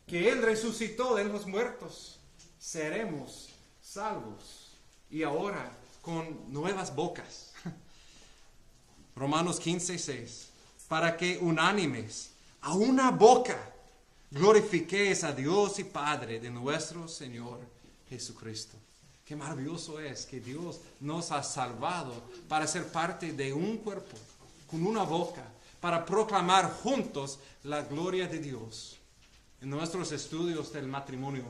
S2: que Él resucitó de los muertos, seremos salvos. Y ahora con nuevas bocas. Romanos 15, 6. Para que unánimes a una boca glorifiquéis a Dios y Padre de nuestro Señor Jesucristo. Qué maravilloso es que Dios nos ha salvado para ser parte de un cuerpo, con una boca, para proclamar juntos la gloria de Dios. En nuestros estudios del matrimonio,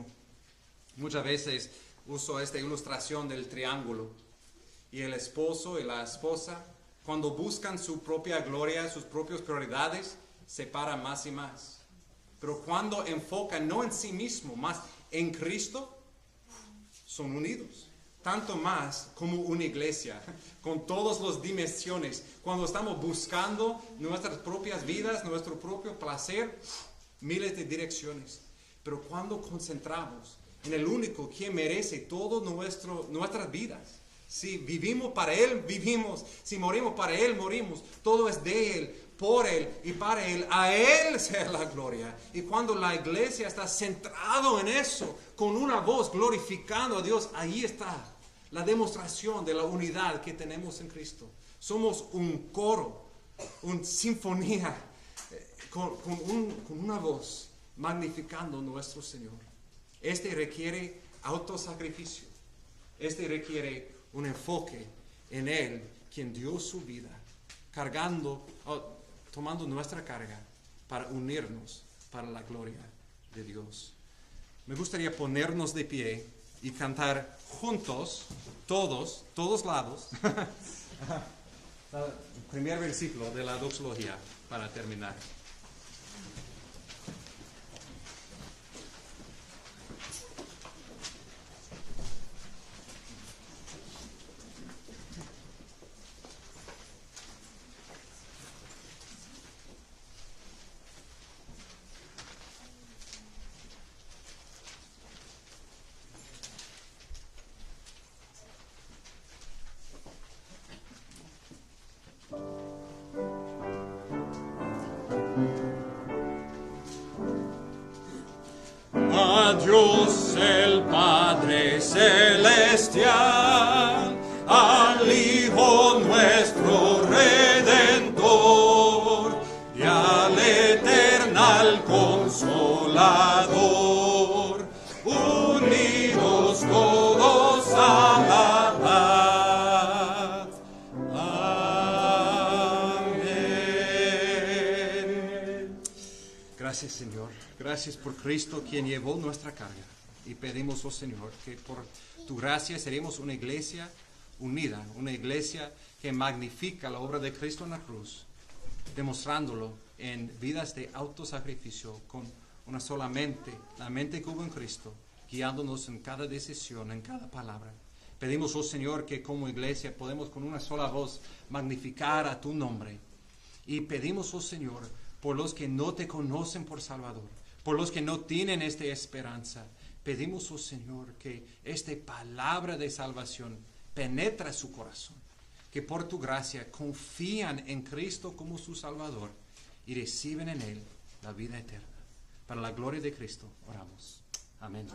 S2: muchas veces uso esta ilustración del triángulo. Y el esposo y la esposa, cuando buscan su propia gloria, sus propias prioridades, se separan más y más. Pero cuando enfocan no en sí mismo, más en Cristo, son unidos. Tanto más como una iglesia, con todas las dimensiones. Cuando estamos buscando nuestras propias vidas, nuestro propio placer, miles de direcciones. Pero cuando concentramos en el único que merece todo nuestras vidas, si vivimos para Él, vivimos. Si morimos para Él, morimos. Todo es de Él, por Él y para Él. A Él sea la gloria. Y cuando la iglesia está centrado en eso, con una voz glorificando a Dios, ahí está la demostración de la unidad que tenemos en Cristo. Somos un coro, una sinfonía, con una voz magnificando a nuestro Señor. Este requiere autosacrificio. Este requiere un enfoque en Él, quien dio su vida, tomando nuestra carga para unirnos para la gloria de Dios. Me gustaría ponernos de pie y cantar juntos, todos lados, el primer versículo de la doxología para terminar.
S3: A Dios el Padre Celestial, al Hijo nuestro Redentor, y al eternal Consolador, unidos todos a la paz. Amén.
S2: Gracias, Señor. Gracias por Cristo, quien llevó nuestra carga. Y pedimos, oh Señor, que por tu gracia seremos una iglesia unida, una iglesia que magnifica la obra de Cristo en la cruz, demostrándolo en vidas de autosacrificio con una sola mente, la mente que hubo en Cristo, guiándonos en cada decisión, en cada palabra. Pedimos, oh Señor, que como iglesia podemos con una sola voz magnificar a tu nombre. Y pedimos, oh Señor, por los que no te conocen por Salvador, por los que no tienen esta esperanza, pedimos, oh Señor, que esta palabra de salvación penetre su corazón, que por tu gracia confían en Cristo como su Salvador y reciben en Él la vida eterna. Para la gloria de Cristo oramos. Amén.